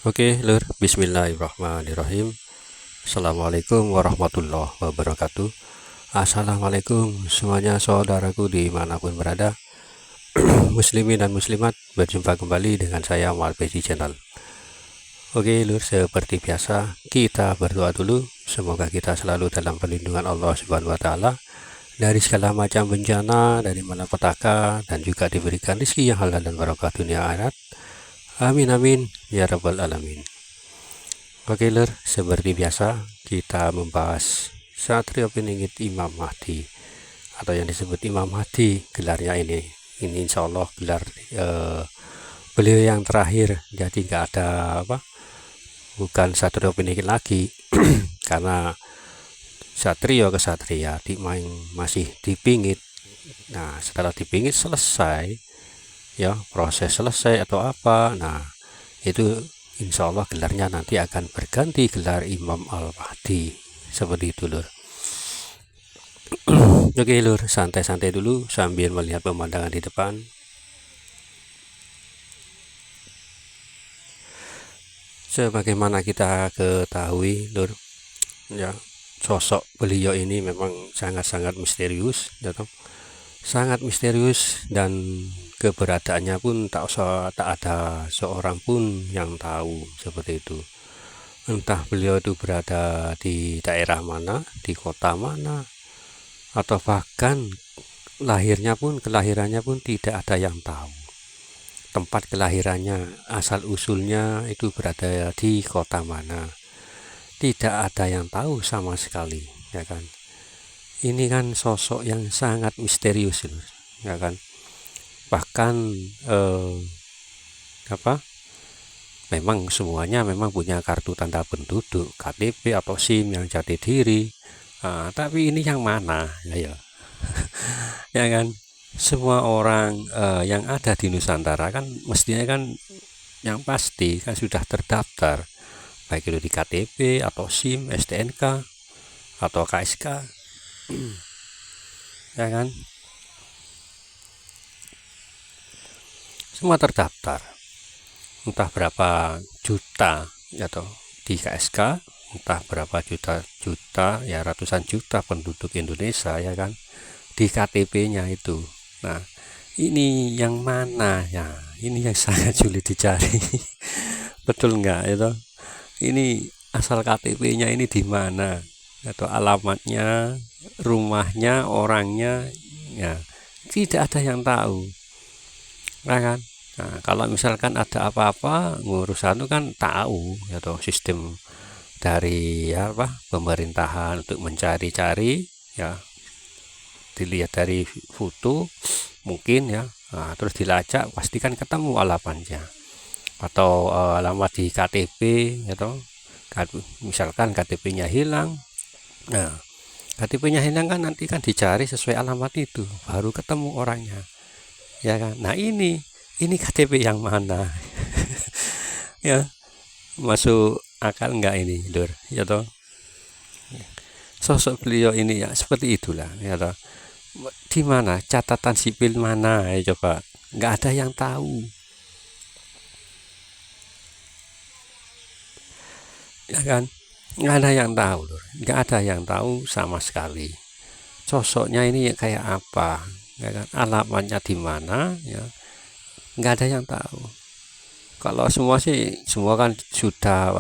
Oke, Lur. Bismillahirrahmanirrahim. Assalamualaikum warahmatullahi wabarakatuh. Assalamualaikum semuanya saudaraku dimanapun berada. Muslimin dan muslimat, berjumpa kembali dengan saya Malpesi Channel. Oke, Lur, seperti biasa kita berdoa dulu. Semoga kita selalu dalam perlindungan Allah Subhanahu wa taala dari segala macam bencana, dari malapetaka, dan juga diberikan rezeki yang halal dan barokah dunia akhirat. Amin amin ya rabbal alamin. Oke Lur, seperti biasa kita membahas Satrio Piningit Imam Mahdi atau yang disebut Imam Mahdi gelarnya ini. Ini insya Allah gelar beliau yang terakhir, jadi nggak ada bukan Satrio Piningit lagi karena Satrio kesatria masih dipingit. Nah, setelah dipingit selesai ya, proses selesai atau apa, nah itu insya Allah gelarnya nanti akan berganti gelar Imam Al-Mahdi, seperti itu Lur. Oke Lur, santai-santai dulu sambil melihat pemandangan di depan. Sebagaimana kita ketahui Lur, ya, sosok beliau ini memang sangat-sangat misterius, ya, sangat misterius, dan keberadaannya pun tak ada seorang pun yang tahu, seperti itu. Entah beliau itu berada di daerah mana, di kota mana, atau bahkan kelahirannya pun tidak ada yang tahu. Tempat kelahirannya, asal usulnya itu berada di kota mana, tidak ada yang tahu sama sekali, ya kan. Ini kan sosok yang sangat misterius, ya kan. Bahkan memang semuanya memang punya kartu tanda penduduk, KTP atau SIM yang jati diri. Tapi ini yang mana ya, ya kan. Semua orang yang ada di Nusantara kan mestinya kan yang pasti kan sudah terdaftar, baik itu di KTP atau SIM, STNK atau KSK, ya kan, semua terdaftar. Entah berapa juta atau di KSK, entah berapa juta ya, ratusan juta penduduk Indonesia, ya kan, di KTP-nya itu. Nah, ini yang mana ya? Ini yang sangat sulit dicari. Betul nggak itu? Ini asal KTP-nya ini di mana? Atau alamatnya, rumahnya, orangnya, ya tidak ada yang tahu, ya kan? Nah, kalau misalkan ada apa-apa ngurus anu kan tahu, ya toh, sistem dari pemerintahan untuk mencari-cari, ya, dilihat dari foto mungkin ya. Nah, terus dilacak pastikan ketemu alamatnya atau alamat di KTP, ya toh. Misalkan KTP-nya hilang, nah KTP-nya hilang kan nanti kan dicari sesuai alamat itu baru ketemu orangnya, ya kan. Nah, ini KTP yang mana? Ya, masuk akal nggak ini Lur, ya toh. Sosok beliau ini ya seperti itulah, ya toh. Di mana catatan sipil mana, ya coba, nggak ada yang tahu, ya kan. Nggak ada yang tahu Lur, nggak ada yang tahu sama sekali sosoknya ini kayak apa, ya kan, alamatnya di mana, ya, nggak ada yang tahu. Kalau semua kan sudah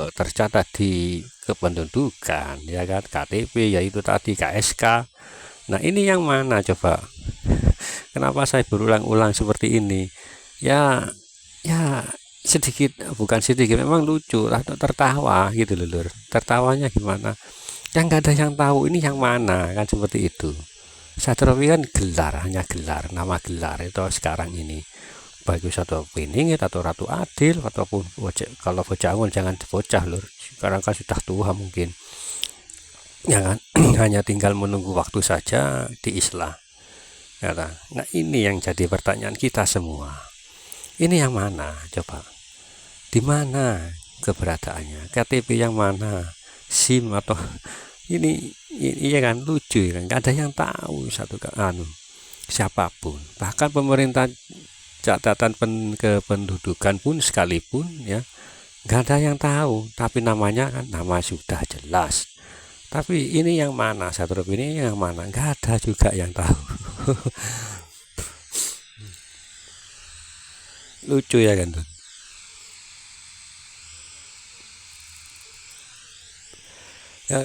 tercatat di kependudukan, ya kan, KTP yaitu tadi KSK. Nah, ini yang mana coba? Kenapa saya berulang-ulang seperti ini? Ya, ya sedikit, bukan sedikit, memang lucu atau tertawa gitu loh Lur. Tertawanya gimana? Yang nggak ada yang tahu ini yang mana, kan seperti itu. Satrowi kan gelar, hanya gelar, nama gelar itu sekarang ini. Baik atau Piningit atau Ratu Adil ataupun kalau bocah Angon jangan bocah Lur. Sekarang kan sudah tua mungkin. Ya kan, hanya tinggal menunggu waktu saja diislah. Ya kan? Nah, ini yang jadi pertanyaan kita semua. Ini yang mana coba? Di mana keberadaannya? KTP yang mana? SIM atau ini ya kan, lucu ya kan, nggak ada yang tahu satu siapapun, bahkan pemerintah catatan kependudukan pun sekalipun, ya, nggak ada yang tahu, tapi namanya kan nama sudah jelas. Tapi ini yang mana, Satrup ini yang mana, nggak ada juga yang tahu. Lucu ya kan tuh. Ya,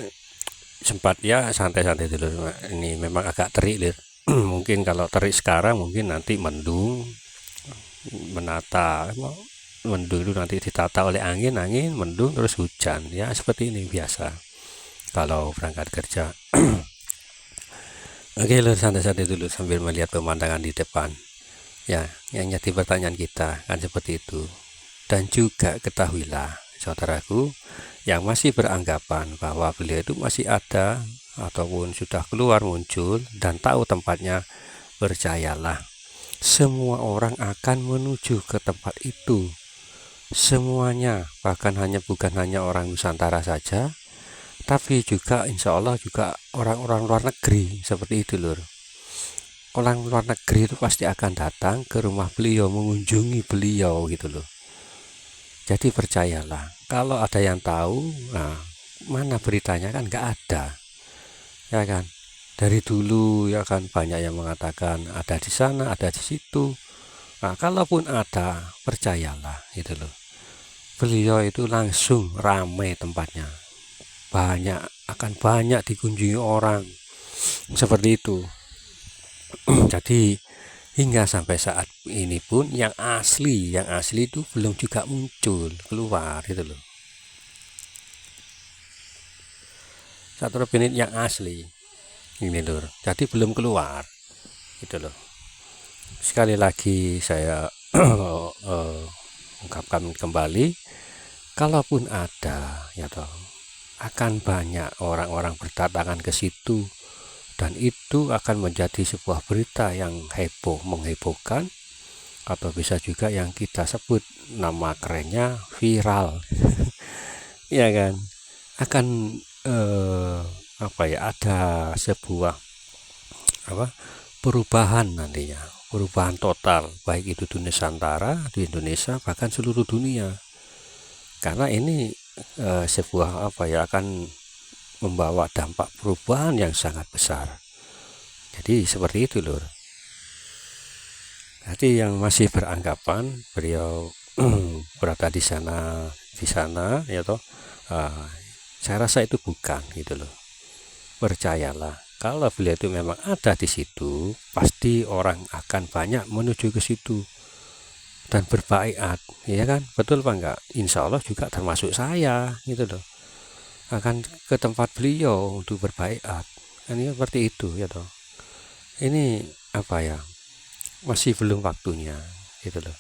sempat ya santai-santai dulu. Ini memang agak terik Lir. Mungkin kalau terik sekarang mungkin nanti mendung menata, mendung itu nanti ditata oleh angin mendung terus hujan ya, seperti ini biasa kalau berangkat kerja. Oke Lur, santai-santai dulu sambil melihat pemandangan di depan ya, yang jadi pertanyaan kita kan seperti itu. Dan juga ketahuilah saudaraku yang masih beranggapan bahwa beliau itu masih ada ataupun sudah keluar muncul dan tahu tempatnya, percayalah semua orang akan menuju ke tempat itu. Semuanya, bahkan bukan hanya orang Nusantara saja, tapi juga insya Allah juga orang-orang luar negeri seperti itu Lur. Orang luar negeri itu pasti akan datang ke rumah beliau, mengunjungi beliau gitu loh. Jadi percayalah, kalau ada yang tahu, nah mana beritanya kan nggak ada, ya kan? Dari dulu ya kan banyak yang mengatakan ada di sana, ada di situ. Nah, kalaupun ada, percayalah gitu loh. Beliau itu langsung ramai tempatnya. Akan banyak dikunjungi orang. Seperti itu. Jadi hingga sampai saat ini pun yang asli itu belum juga muncul keluar gitu loh. Satu menit yang asli ini Lur. Jadi belum keluar gitu loh. Sekali lagi saya ungkapkan kembali, kalaupun ada ya toh, akan banyak orang-orang berdatangan ke situ dan itu akan menjadi sebuah berita yang menghebohkan, atau bisa juga yang kita sebut nama kerennya viral. Ya kan, akan ada sebuah perubahan nantinya, perubahan total, baik itu di Nusantara, di Indonesia, bahkan seluruh dunia. Karena ini sebuah akan membawa dampak perubahan yang sangat besar. Jadi seperti itu Lur. Jadi yang masih beranggapan beliau berada di sana ya toh, saya rasa itu bukan gitu loh. Percayalah, kalau beliau itu memang ada di situ, pasti orang akan banyak menuju ke situ dan berbaiat, ya kan? Betul apa enggak? Insya Allah juga termasuk saya gitu loh, akan ke tempat beliau untuk berbaiat. Kan ini seperti itu ya toh. Ini masih belum waktunya gitu loh.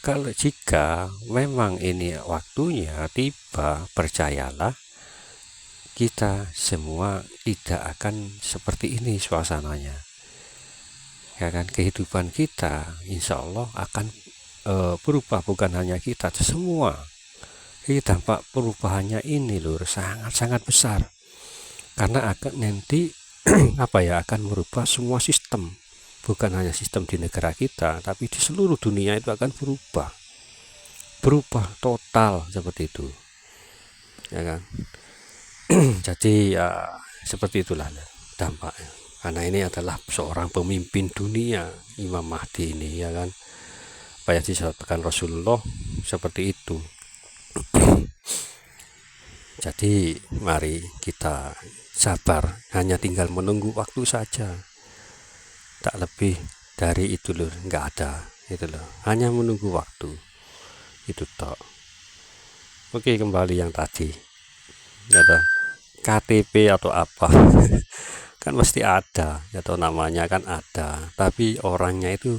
Kalau jika memang ini waktunya tiba, percayalah kita semua tidak akan seperti ini suasananya, ya kan? Kehidupan kita insya Allah akan berubah, bukan hanya kita, semua. Ini dampak perubahannya ini Lur sangat-sangat besar, karena akan nanti akan merubah semua sistem, bukan hanya sistem di negara kita, tapi di seluruh dunia itu akan berubah total seperti itu, ya kan? Jadi ya seperti itulah dampaknya, karena ini adalah seorang pemimpin dunia, Imam Mahdi ini, ya kan? Apa yang disebutkan Rasulullah seperti itu. Jadi mari kita sabar, hanya tinggal menunggu waktu saja, tak lebih dari itu loh, nggak ada itu loh, hanya menunggu waktu itu tok. Oke, kembali yang tadi ada KTP atau apa kan mesti ada ya toh, namanya kan ada, tapi orangnya itu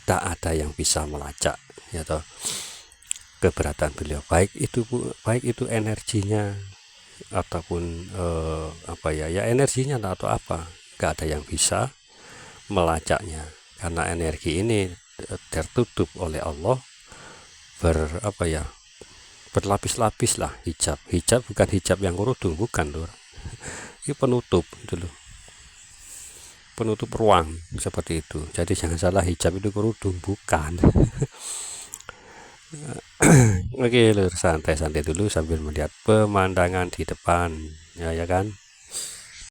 tak ada yang bisa melacak ya toh keberadaan beliau, baik itu energinya ataupun energinya atau apa, nggak ada yang bisa melacaknya, karena energi ini tertutup oleh Allah berlapis-lapis lah. Hijab bukan hijab yang kerudung, bukan Lur, ini penutup itu loh, penutup ruang seperti itu. Jadi jangan salah, hijab itu kerudung, bukan. Oke, Lur, santai-santai dulu sambil melihat pemandangan di depan, ya kan.